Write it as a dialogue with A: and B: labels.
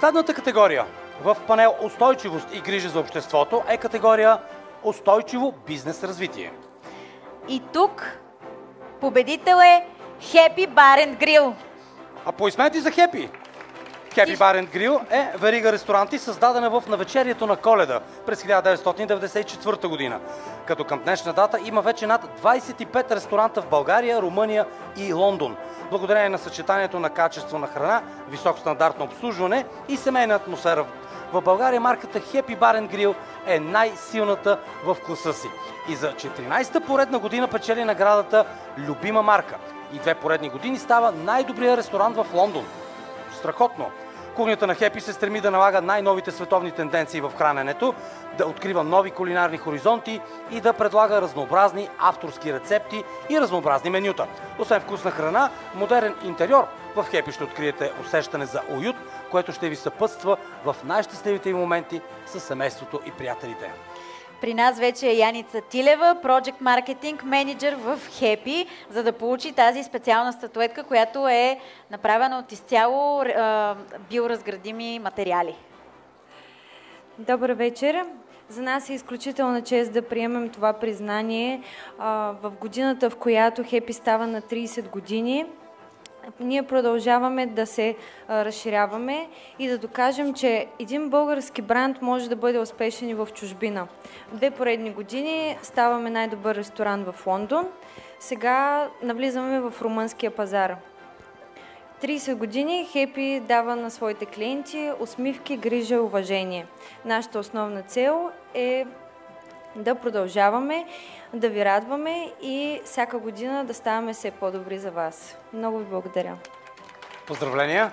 A: Последната категория в панел Устойчивост и грижа за обществото е категория Устойчиво бизнес развитие.
B: И тук победител е Happy Bar and Grill.
A: Аплодисменти за Happy! Happy Bar and Grill е верига ресторанти, създадена в навечерието на Коледа през 1994 година. Като към днешна дата има вече над 25 ресторанта в България, Румъния и Лондон. Благодарение на съчетанието на качество на храна, висок стандарт на обслужване и семейна атмосфера в България, марката Happy Bar and Grill е най-силната в класа си. И за 14-та поредна година печели наградата Любима марка. И 2 поредни години става най-добрият ресторант в Лондон. Страхотно! Кухнята на Happy се стреми да налага най-новите световни тенденции в храненето, да открива нови кулинарни хоризонти и да предлага разнообразни авторски рецепти и разнообразни менюта. Освен вкусна храна, модерен интериор, в Happy ще откриете усещане за уют, което ще ви съпътства в най-щастливите моменти с семейството и приятелите.
B: При нас вече е Яница Тилева, Project Marketing Manager в Happy, за да получи тази специална статуетка, която е направена от изцяло биоразградими материали.
C: Добър вечер! За нас е изключителна чест да приемем това признание в годината, в която Happy става на 30 години. Ние продължаваме да се разширяваме и да докажем, че един български бранд може да бъде успешен и в чужбина. 2 поредни години ставаме най-добър ресторант в Лондон. Сега навлизаме в румънския пазар. 30 години Happy дава на своите клиенти усмивки, грижа и уважение. Нашата основна цел е да продължаваме, да ви радваме и всяка година да ставаме все по-добри за вас. Много ви благодаря.
A: Поздравления!